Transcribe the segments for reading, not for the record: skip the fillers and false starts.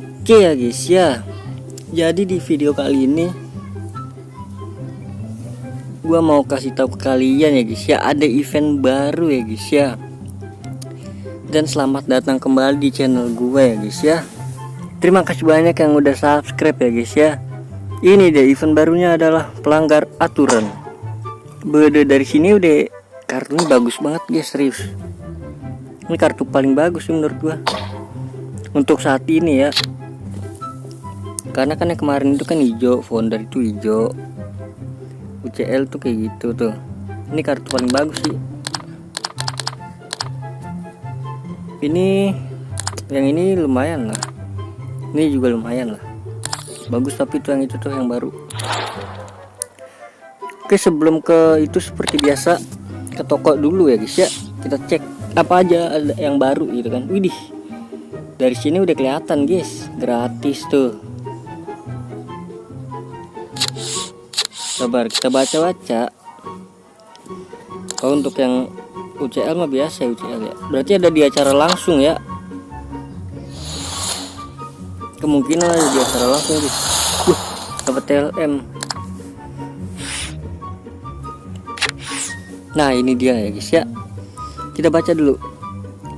Oke ya guys ya. Jadi di video kali ini gua mau kasih tahu ke kalian ya guys ya, ada event baru ya guys ya. Dan selamat datang kembali di channel gue ya guys ya. Terima kasih banyak yang udah subscribe ya guys ya. Ini deh event barunya adalah pelanggar aturan. Beda dari sini udah kartunya bagus banget guys, serius. Ini kartu paling bagus sih menurut gua untuk saat ini ya. Karena kan yang kemarin itu kan hijau, founder itu hijau, UCL tuh kayak gitu tuh. Ini kartu paling bagus sih. Ini yang ini lumayan lah. Ini juga lumayan lah. Bagus, tapi itu tuh yang baru. Oke, sebelum ke itu seperti biasa ke toko dulu ya guys ya. Kita cek apa aja ada yang baru gitu kan. Widih. Dari sini udah kelihatan guys, gratis tuh. Sabar, kita baca-baca. Oh, untuk yang UCL mah biasa ya, UCL ya. Berarti ada di acara langsung ya. Kemungkinan ada di acara langsung guys. Dapat TLM. Nah, ini dia ya guys ya. Kita baca dulu.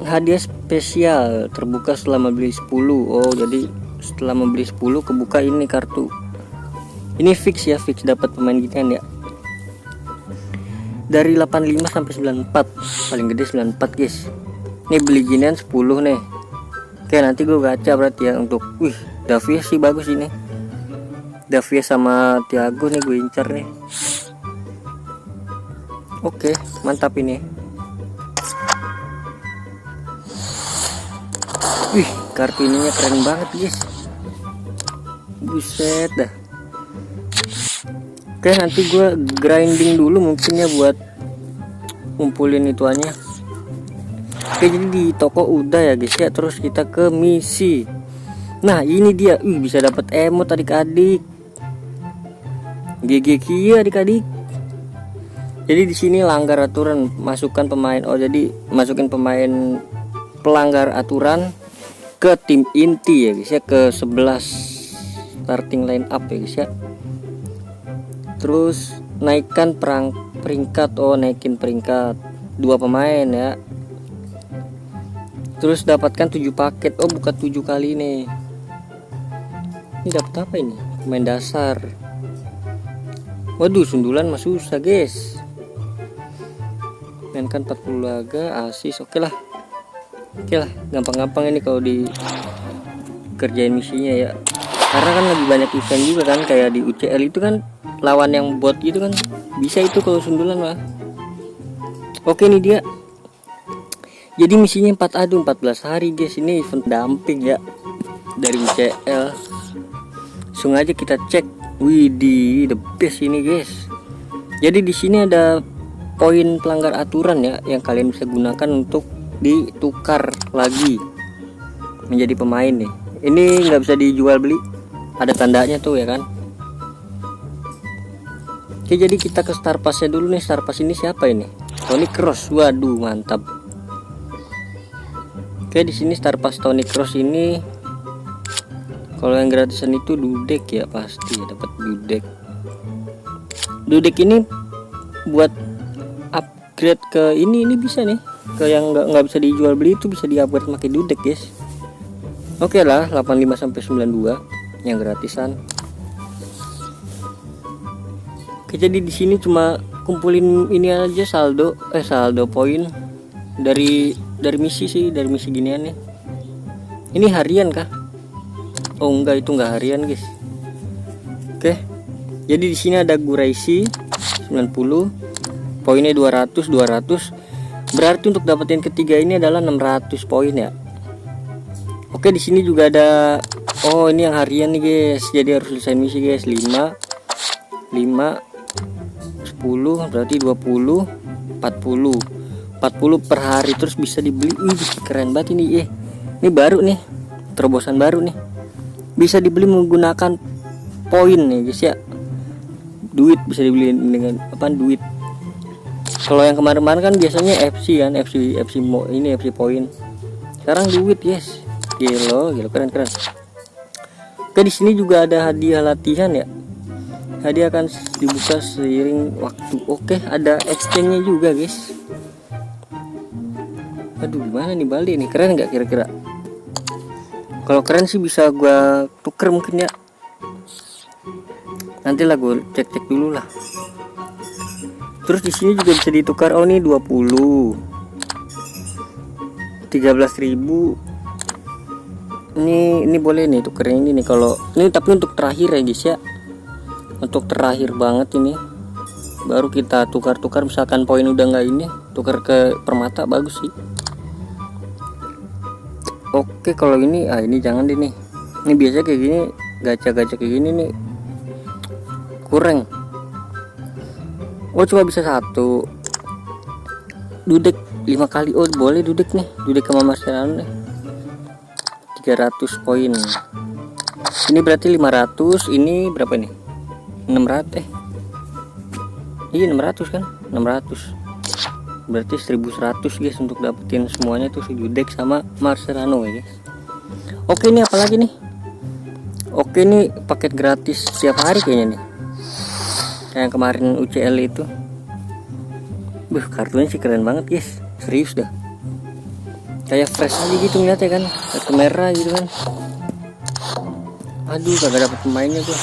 Hadiah spesial terbuka selama beli 10. Oh, jadi setelah membeli 10 kebuka ini kartu. Ini fix ya, fix dapat pemain ginian ya. Dari 85 sampai 94. Paling gede 94 guys. Ini beli ginian 10 nih. Oke, nanti gue gacha berarti ya untuk Davies sih bagus ini. Davies sama Thiago nih gue incar nih. Oke, mantap ini. Kartu ininya keren banget guys. Buset dah. Oke, nanti gue grinding dulu mungkin ya buat ngumpulin ituannya. Oke, jadi di toko udah ya guys ya. Terus kita ke misi. Nah, ini dia. Bisa dapat emot adik-adik. GG kia adik-adik. Jadi di sini langgar aturan, masukkan pemain. Oh, jadi masukin pemain pelanggar aturan ke tim inti ya guys ya, ke 11 starting line up ya guys ya. Terus naikkan peringkat. Oh, naikin peringkat 2 pemain ya. Terus dapatkan 7 paket. Oh, buka 7 kali nih. Ini dapat apa ini? Pemain dasar. Waduh, sundulan mah susah guys. Mainkan 40 laga, asis. Oke lah, gampang-gampang ini kalau di kerjain misinya ya. Karena kan lebih banyak event juga kan, kayak di UCL itu kan lawan yang bot gitu kan, bisa itu kalau sundulan lah. Oke, ini dia. Jadi misinya 4 adu 14 hari guys. Ini event damping ya dari UCL. Langsung aja kita cek. Widih, the best ini guys. Jadi di sini ada poin pelanggar aturan ya, yang kalian bisa gunakan untuk ditukar lagi menjadi pemain nih. Ini nggak bisa dijual beli, ada tandanya tuh ya kan. Oke, jadi kita ke star passnya dulu nih. Star pass ini siapa ini? Toni Kroos. Waduh, mantap. Oke, di sini star pass Toni Kroos ini, kalau yang gratisan itu Dudek ya, pasti ya, dapat Dudek. Dudek ini buat upgrade ke ini bisa nih. Ke yang nggak bisa dijual beli itu bisa di-upgrade pakai Dudek guys. Oke lah, 85 sampai 92 yang gratisan. Oke, jadi di sini cuma kumpulin ini aja saldo poin dari misi sih, dari misi ginian nih. Ini harian kah? Oh enggak, itu enggak harian guys. Oke. Jadi di sini ada Guraisi 90, poinnya 200. Berarti untuk dapetin ketiga ini adalah 600 poin ya. Oke, di sini juga ada, oh ini yang harian nih guys. Jadi harus selesai misi guys. 5 10 berarti 20 40 per hari, terus bisa dibeli. Keren banget ini. Ini baru nih, terobosan baru nih. Bisa dibeli menggunakan poin nih guys ya. Duit bisa dibeli dengan duit. Kalau yang kemarin-kemarin kan biasanya FC kan, FC poin. Sekarang duit guys. Gila keren. Oke, di sini juga ada hadiah latihan ya. Hadiah akan dibuka seiring waktu. Oke, ada exchange-nya juga guys. Aduh, gimana nih Bali nih, keren nggak kira-kira? Kalau keren sih bisa gua tuker mungkin ya. Nanti lah gue cek dulu lah. Terus di sini juga bisa ditukar. Oh, nih 20. 13.000. Ini boleh nih tukerin ini nih kalau ini, tapi untuk terakhir ya guys ya. Untuk terakhir banget ini. Baru kita tukar-tukar, misalkan poin udah nggak ini, tukar ke permata bagus sih. Oke, kalau ini ini jangan deh nih. Ini biasa kayak gini, gacha-gacha kayak gini nih kurang. Oh, cuma bisa 1 dudek 5 kali. Oh, boleh dudek nih, dudek sama Marcelano nih. 300 poin. Ini berarti 500, ini berapa nih? 600. Iya 600 kan? 600. Berarti 1100 guys untuk dapetin semuanya tuh, si dudek sama Marcelano ya guys. Oke, ini apalagi nih? Oke, ini paket gratis setiap hari kayaknya nih. Kayak yang kemarin UCL itu. Kartunya sih keren banget guys. Serius dah. Kayak fresh aja gitu ngeliatnya kan. Kartu merah gitu kan. Aduh, kagak dapet pemainnya gua.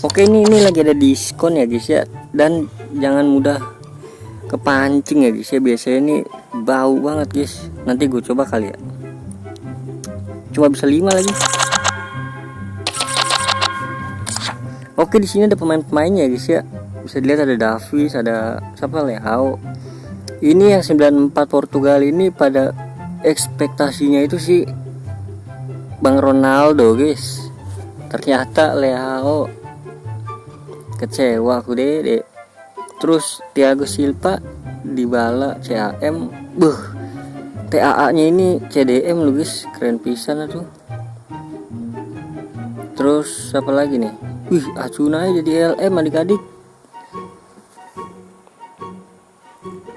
Oke, ini lagi ada diskon ya guys ya. Dan jangan mudah kepancing ya guys ya. Biasanya ini bau banget guys. Nanti gue coba kali ya. Cuma bisa 5 lagi. Oke, di sini ada pemain-pemainnya guys ya. Bisa dilihat ada Davis, ada siapa, Leao. Ini yang 94 Portugal ini pada ekspektasinya itu sih Bang Ronaldo guys. Ternyata Leao. Kecewa aku deh. Terus Thiago Silva, Dybala, CAM. TAA-nya ini CDM loh guys, keren pisan tuh. Terus siapa lagi nih? Acuna jadi LM adik-adik.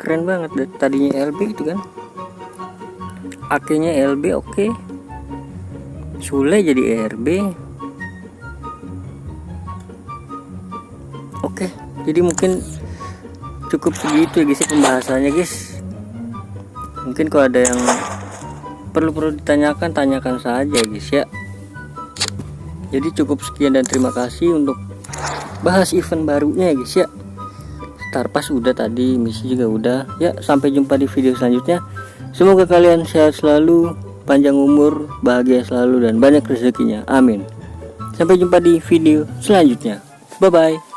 Keren banget, tadinya LB gitu kan. Akhirnya LB, oke. Sule jadi RB. Oke, jadi mungkin cukup segitu ya guys pembahasannya guys. Mungkin kalau ada yang perlu ditanyakan, tanyakan saja guys ya. Jadi cukup sekian dan terima kasih untuk bahas event barunya ya guys ya. Star Pass udah tadi, misi juga udah ya. Sampai jumpa di video selanjutnya. Semoga kalian sehat selalu, panjang umur, bahagia selalu, dan banyak rezekinya, amin. Sampai jumpa di video selanjutnya. Bye bye.